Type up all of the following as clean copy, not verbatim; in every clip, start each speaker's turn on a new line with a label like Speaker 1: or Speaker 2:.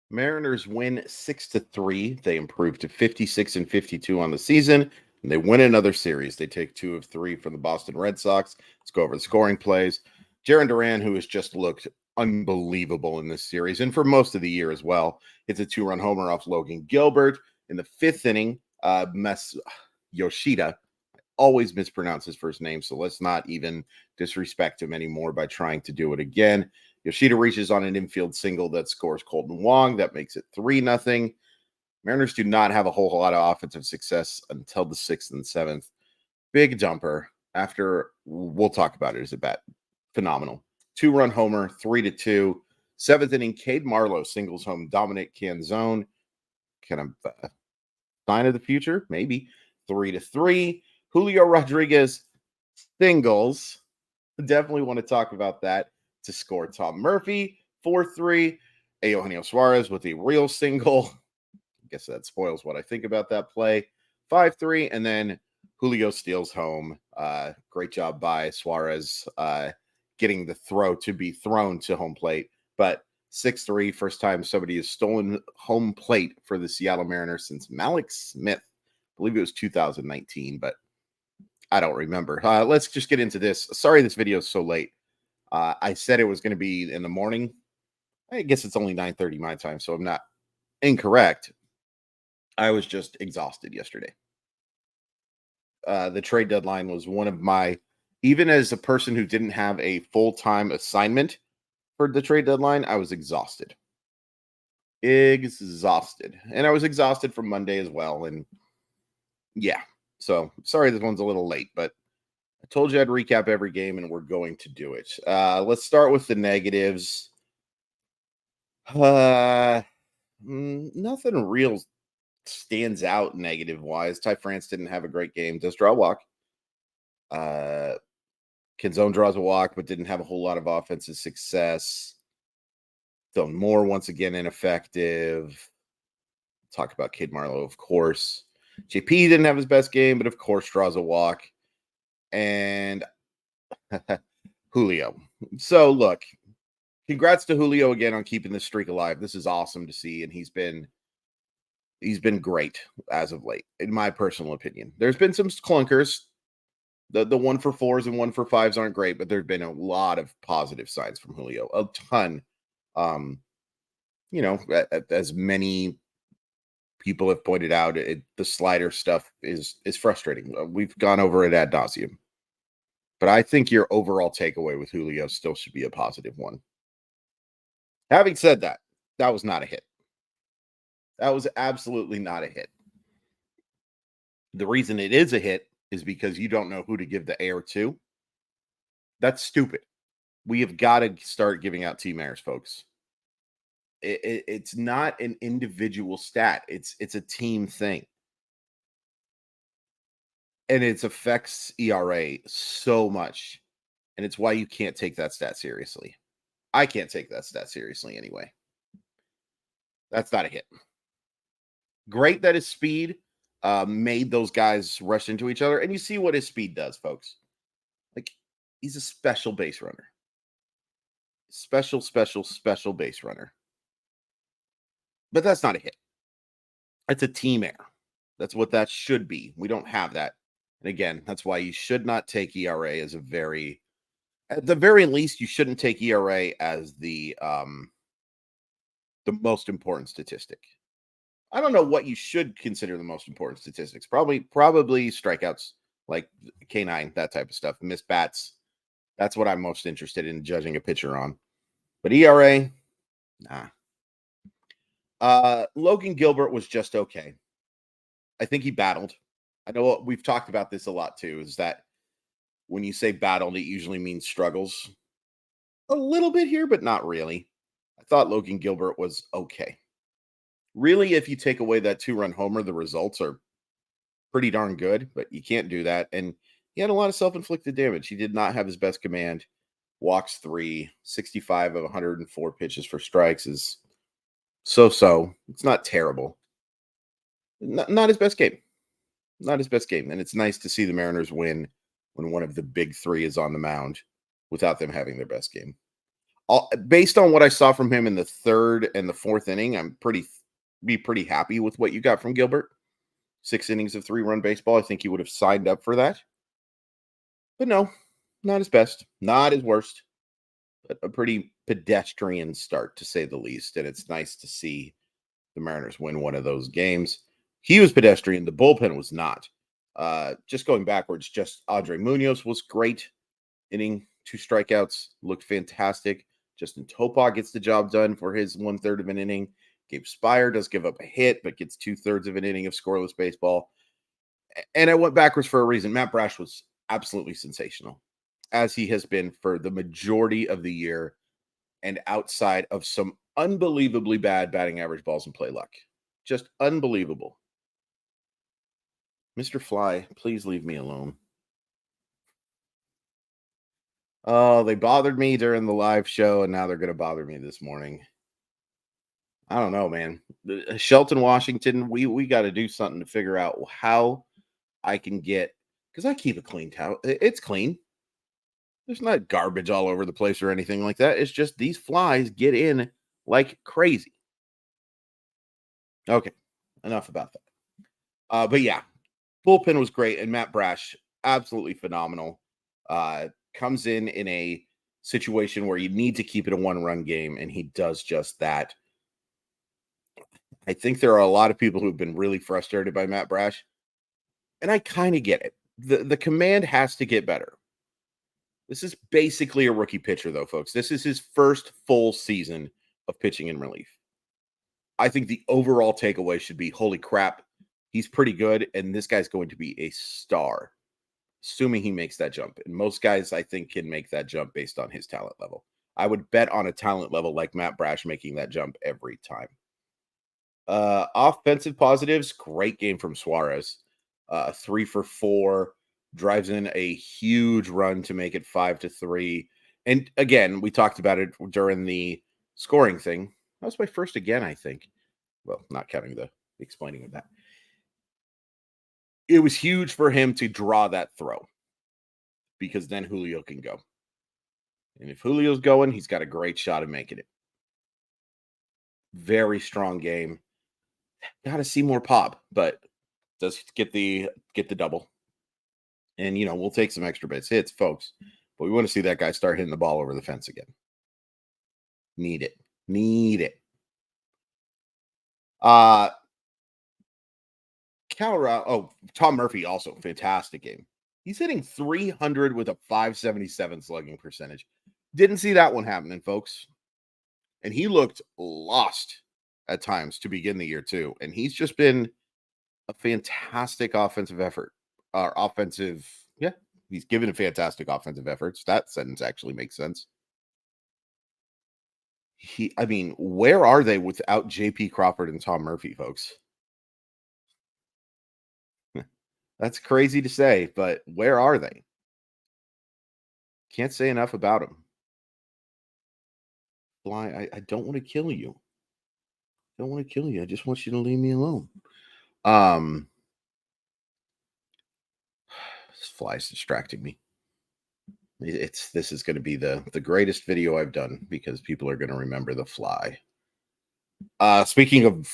Speaker 1: Mariners win 6-3. They improve to 56 and 52 on the season, and they win another series. They take 2 of 3 from the Boston Red Sox. Let's go over the scoring plays. Jaron Duran, who has just looked unbelievable in this series and for most of the year as well, hits a 2-run homer off Logan Gilbert in the 5th inning. Yoshida, always mispronounce his first name, so let's not even disrespect him anymore by trying to do it again. Yoshida reaches on an infield single that scores Colton Wong. That makes it 3-0. Mariners do not have a whole lot of offensive success until the 6th and 7th. Big jumper after, we'll talk about it as a bat. Phenomenal. 2-run homer, 3-2. 7th inning, Cade Marlowe singles home Dominic Canzone. Kind of sign of the future, maybe. 3-3. Julio Rodriguez singles. Definitely want to talk about that to score Tom Murphy. 4-3. Eugenio Suarez with a real single. I guess that spoils what I think about that play. 5-3. And then Julio steals home. Great job by Suarez getting the throw to be thrown to home plate. But 6-3, first time somebody has stolen home plate for the Seattle Mariners since Malik Smith. I believe it was 2019, but I don't remember. Let's just get into this. Sorry this video is so late. I said it was going to be in the morning. I guess it's only 9:30 my time, so I'm not incorrect. I was just exhausted yesterday. The trade deadline was one of my, even as a person who didn't have a full-time assignment for the trade deadline, I was exhausted. Exhausted. And I was exhausted from Monday as well. And yeah, so sorry this one's a little late, but I told you I'd recap every game, and we're going to do it. Let's start with the negatives. Nothing real stands out negative-wise. Ty France didn't have a great game. Does draw a walk. Canzone draws a walk, but didn't have a whole lot of offensive success. Dylan Moore, once again, ineffective. Talk about Cade Marlowe, of course. JP didn't have his best game, but of course draws a walk. And Julio. So, look, congrats to Julio again on keeping this streak alive. This is awesome to see, and he's been great as of late, in my personal opinion. There's been some clunkers. The 1-for-4s and 1-for-5s aren't great, but there's been a lot of positive signs from Julio. A ton. As many people have pointed out, the slider stuff is frustrating. We've gone over it ad nauseum. But I think your overall takeaway with Julio still should be a positive one. Having said that, that was not a hit. That was absolutely not a hit. The reason it is a hit is because you don't know who to give the air to. That's stupid. We have got to start giving out team airs, folks. It's not an individual stat. It's a team thing. And it affects ERA so much. And it's why you can't take that stat seriously. I can't take that stat seriously anyway. That's not a hit. Great that his speed made those guys rush into each other. And you see what his speed does, folks. Like, he's a special base runner. Special base runner. But that's not a hit. It's a team air. That's what that should be. We don't have that. And again, that's why you should not take ERA as at the very least, you shouldn't take ERA as the most important statistic. I don't know what you should consider the most important statistics. Probably strikeouts, like K9, that type of stuff. Missed bats. That's what I'm most interested in judging a pitcher on. But ERA, nah. Logan Gilbert was just okay. I think he battled. I know we've talked about this a lot too, is that when you say battled, it usually means struggles. A little bit here, but not really. I thought Logan Gilbert was okay. Really, if you take away that 2-run homer, the results are pretty darn good, but you can't do that. And he had a lot of self-inflicted damage. He did not have his best command. Walks 3, 65 of 104 pitches for strikes is so. It's not terrible. Not his best game. Not his best game. And it's nice to see the Mariners win when one of the big three is on the mound without them having their best game. Based on what I saw from him in the third and the fourth inning, be pretty happy with what you got from Gilbert. 6 innings of 3-run baseball. I think he would have signed up for that. But no, not his best, not his worst, but a pretty pedestrian start to say the least. And it's nice to see the Mariners win one of those games. He was pedestrian. The bullpen was not. Just going backwards, just Andre Munoz was great. Inning, 2 strikeouts, looked fantastic. Justin Topa gets the job done for his 1/3 of an inning. Gabe Spire does give up a hit, but gets 2/3 of an inning of scoreless baseball. And I went backwards for a reason. Matt Brash was absolutely sensational, as he has been for the majority of the year, and outside of some unbelievably bad batting average, balls, and play luck. Just unbelievable. Mr. Fly, please leave me alone. Oh, they bothered me during the live show, and now they're going to bother me this morning. I don't know, man. Shelton, Washington, we got to do something to figure out how I can get, because I keep a clean towel. It's clean. There's not garbage all over the place or anything like that. It's just these flies get in like crazy. Okay, enough about that. But yeah, bullpen was great, and Matt Brash, absolutely phenomenal. Comes in a situation where you need to keep it a 1-run game, and he does just that. I think there are a lot of people who've been really frustrated by Matt Brash, and I kind of get it. The command has to get better. This is basically a rookie pitcher, though, folks. This is his first full season of pitching in relief. I think the overall takeaway should be, holy crap, he's pretty good, and this guy's going to be a star, assuming he makes that jump. And most guys, I think, can make that jump based on his talent level. I would bet on a talent level like Matt Brash making that jump every time. Offensive positives, great game from Suarez. 3 for 4, drives in a huge run to make it 5-3. And again, we talked about it during the scoring thing. That was my first again, I think. Well, not counting the explaining of that. It was huge for him to draw that throw, because then Julio can go. And if Julio's going, he's got a great shot of making it. Very strong game. Got to see more pop, but does get the double. And we'll take some extra base hits, folks. But we want to see that guy start hitting the ball over the fence again. Need it. Need it. Tom Murphy, also fantastic game. He's hitting 300 with a 577 slugging percentage. Didn't see that one happening, folks. And he looked lost at times to begin the year too. And he's just been a fantastic offensive effort. He's given a fantastic offensive efforts. That sentence actually makes sense. Where are they without JP Crawford and Tom Murphy, folks? That's crazy to say, but where are they? Can't say enough about them. Fly, I don't want to kill you. Don't want to kill you. I just want you to leave me alone. This fly's distracting me. This is going to be the greatest video I've done, because people are going to remember the fly. Speaking of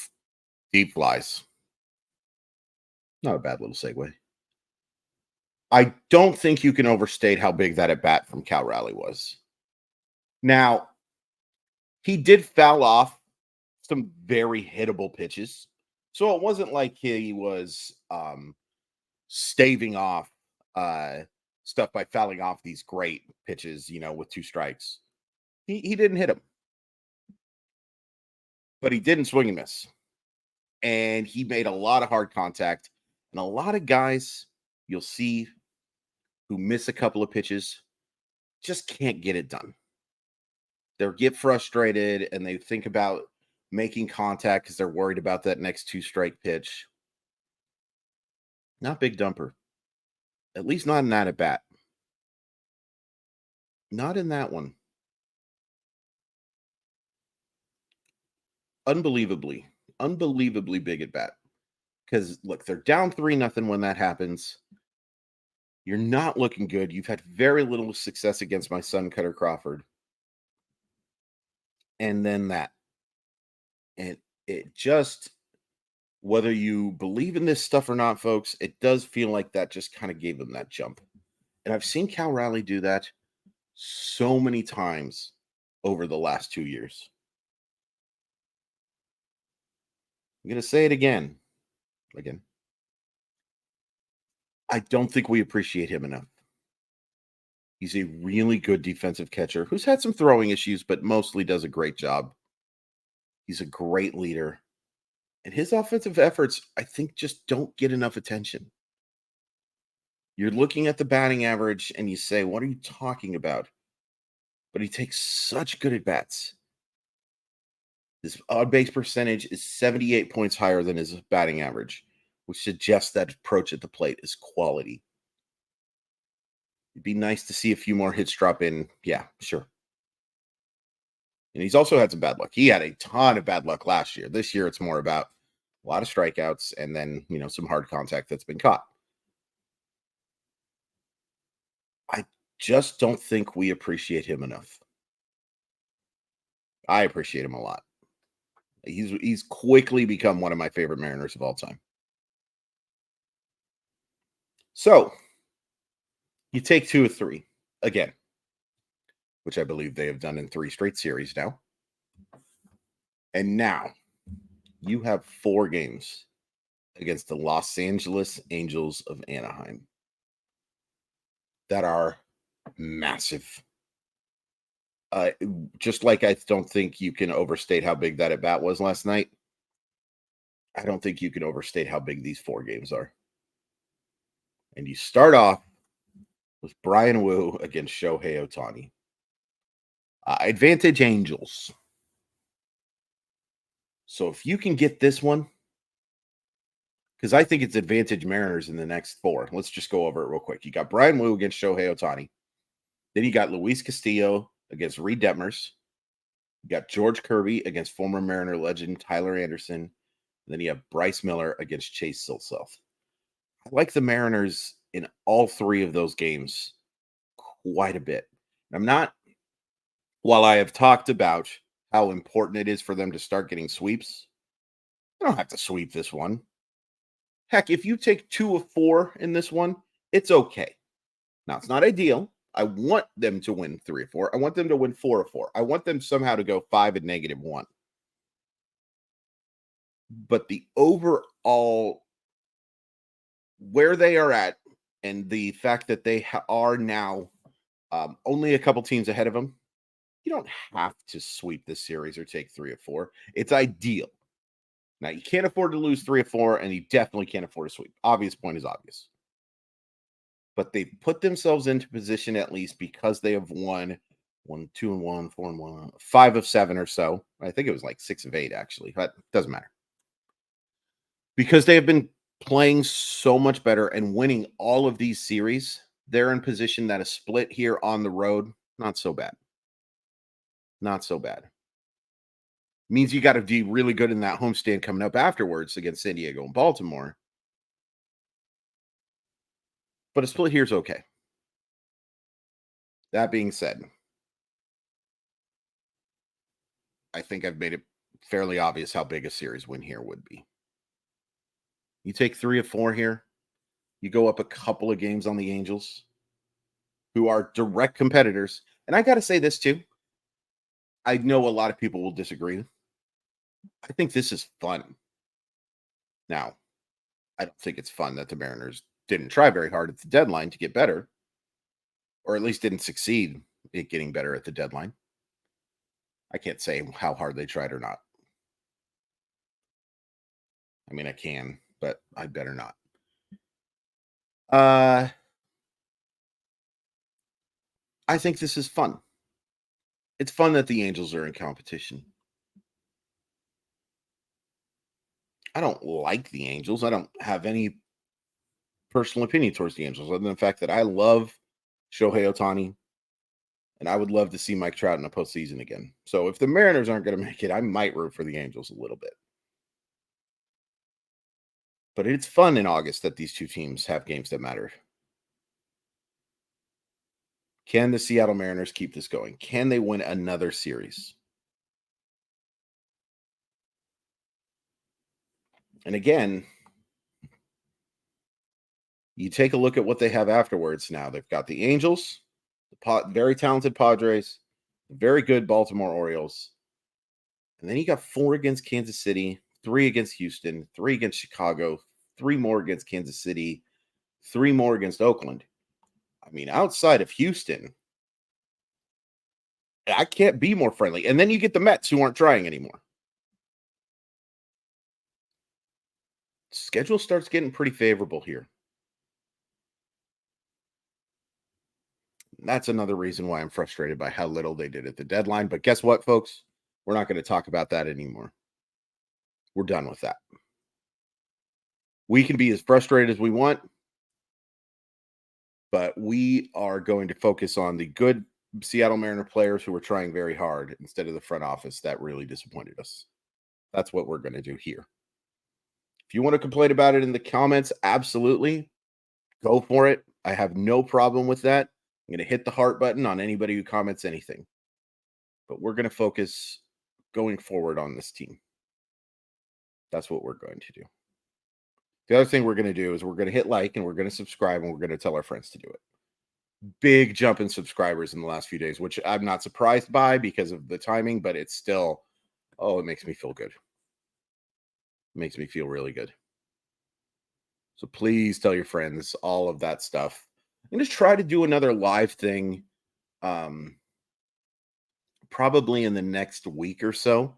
Speaker 1: deep flies, not a bad little segue. I don't think you can overstate how big that at bat from Cal Raleigh was. Now, he did foul off some very hittable pitches, so it wasn't like he was staving off stuff by fouling off these great pitches, with 2 strikes. He didn't hit them, but he didn't swing and miss. And he made a lot of hard contact. And a lot of guys you'll see who miss a couple of pitches just can't get it done. They'll get frustrated and they think about making contact because they're worried about that next 2-strike pitch. Not Big Dumper. At least not in that at bat. Not in that one. Unbelievably big at bat. Because look, they're down 3-0 when that happens. You're not looking good. You've had very little success against my son, Cutter Crawford. and then that. And it just, whether you believe in this stuff or not, folks, it does feel like that just kind of gave them that jump. And I've seen Cal Raleigh do that so many times over the last 2 years. I'm going to say it again. Again, I don't think we appreciate him enough. He's a really good defensive catcher who's had some throwing issues, but mostly does a great job. He's a great leader. And his offensive efforts, I think, just don't get enough attention. You're looking at the batting average and you say, what are you talking about? But he takes such good at bats. His odd base percentage is 78 points higher than his batting average, which suggests that approach at the plate is quality. It'd be nice to see a few more hits drop in. Yeah, sure. And he's also had some bad luck. He had a ton of bad luck last year. This year, it's more about a lot of strikeouts and then, some hard contact that's been caught. I just don't think we appreciate him enough. I appreciate him a lot. He's quickly become one of my favorite Mariners of all time. So you take 2 of 3 again, which I believe they have done in 3 straight series now. And now you have 4 games against the Los Angeles Angels of Anaheim that are massive. Just like I don't think you can overstate how big that at bat was last night. I don't think you can overstate how big these 4 games are. And you start off with Brian Wu against Shohei Ohtani. Advantage Angels. So if you can get this one, because I think it's advantage Mariners in the next 4. Let's just go over it real quick. You got Brian Wu against Shohei Ohtani. Then you got Luis Castillo against Reed Detmers. You got George Kirby against former Mariner legend Tyler Anderson. And then you have Bryce Miller against Chase Silself. I like the Mariners in all 3 of those games quite a bit. While I have talked about how important it is for them to start getting sweeps, they don't have to sweep this one. Heck, if you take 2 of 4 in this one, it's okay. Now, it's not ideal. I want them to win 3 of 4. I want them to win 4 of 4. I want them somehow to go 5 and -1. But the overall, where they are at, and the fact that they are now only a couple teams ahead of them, you don't have to sweep this series or take 3 of 4. It's ideal. Now, you can't afford to lose 3 of 4, and you definitely can't afford to sweep. Obvious point is obvious. But they've put themselves into position at least because they have won 1, 2 and 1, 4 and 1, 5 of 7 or so. I think it was like 6 of 8, actually, but it doesn't matter. Because they have been playing so much better and winning all of these series, they're in position that a split here on the road, not so bad. Not so bad. Means you got to be really good in that homestand coming up afterwards against San Diego and Baltimore. But a split here is okay. That being said, I think I've made it fairly obvious how big a series win here would be. You take 3 of 4 here. You go up a couple of games on the Angels, who are direct competitors. And I got to say this too. I know a lot of people will disagree. I think this is fun. Now, I don't think it's fun that the Mariners didn't try very hard at the deadline to get better, or at least didn't succeed at getting better at the deadline. I can't say how hard they tried or not. I mean, I can, but I better not. I think this is fun. It's fun that the Angels are in competition. I don't like the Angels. I don't have any personal opinion towards the Angels, other than the fact that I love Shohei Ohtani, and I would love to see Mike Trout in a postseason again. So if the Mariners aren't going to make it, I might root for the Angels a little bit. But it's fun in August that these 2 teams have games that matter. Can the Seattle Mariners keep this going? Can they win another series? And again, you take a look at what they have afterwards now. They've got the Angels, the very talented Padres, very good Baltimore Orioles. And then you got 4 against Kansas City, 3 against Houston, 3 against Chicago, 3 more against Kansas City, 3 more against Oakland. I mean, outside of Houston, I can't be more friendly. And then you get the Mets who aren't trying anymore. Schedule starts getting pretty favorable here. That's another reason why I'm frustrated by how little they did at the deadline. But guess what, folks? We're not going to talk about that anymore. We're done with that. We can be as frustrated as we want, but we are going to focus on the good Seattle Mariner players who are trying very hard instead of the front office that really disappointed us. That's what we're going to do here. If you want to complain about it in the comments, absolutely go for it. I have no problem with that. I'm going to hit the heart button on anybody who comments anything. But we're going to focus going forward on this team. That's what we're going to do. The other thing we're going to do is we're going to hit like and we're going to subscribe and we're going to tell our friends to do it. Big jump in subscribers in the last few days, which I'm not surprised by because of the timing, but it's still, it makes me feel good. It makes me feel really good. So please tell your friends all of that stuff. And just try to do another live thing probably in the next week or so.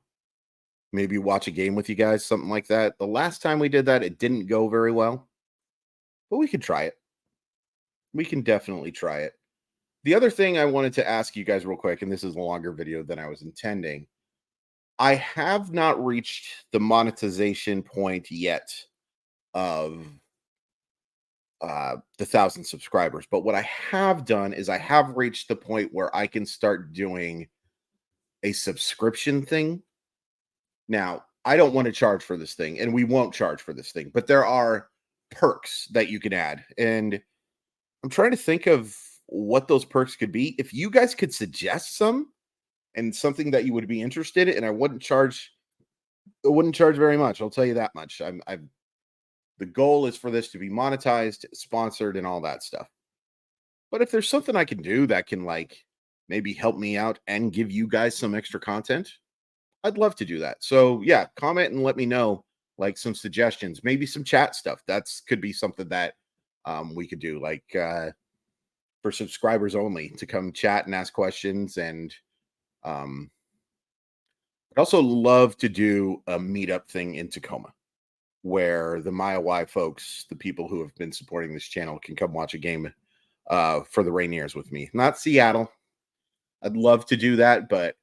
Speaker 1: Maybe watch a game with you guys, something like that. The last time we did that, it didn't go very well. But we could try it. We can definitely try it. The other thing I wanted to ask you guys real quick, and this is a longer video than I was intending. I have not reached the monetization point yet of the 1,000 subscribers. But what I have done is I have reached the point where I can start doing a subscription thing. Now, I don't want to charge for this thing, and we won't charge for this thing, but there are perks that you can add. And I'm trying to think of what those perks could be. If you guys could suggest some and something that you would be interested in, and I wouldn't charge very much. I'll tell you that much. The goal is for this to be monetized, sponsored, and all that stuff. But if there's something I can do that can maybe help me out and give you guys some extra content, I'd love to do that. So yeah, comment and let me know some suggestions, maybe some chat stuff. That's could be something that we could do for subscribers only to come chat and ask questions. And I'd also love to do a meetup thing in Tacoma where the Mile Y folks, the people who have been supporting this channel, can come watch a game for the Rainiers with me. Not Seattle. I'd love to do that, but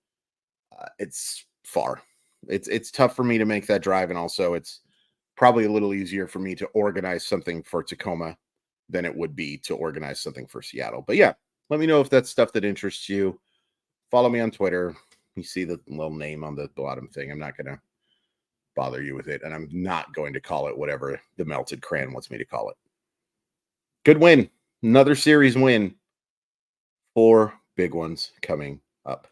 Speaker 1: it's far. It's tough for me to make that drive, and also it's probably a little easier for me to organize something for Tacoma than it would be to organize something for Seattle. But yeah, let me know if that's stuff that interests you. Follow me on Twitter. You see the little name on the bottom thing. I'm not going to bother you with it, and I'm not going to call it whatever the Melted Crayon wants me to call it. Good win. Another series win. 4 big ones coming up.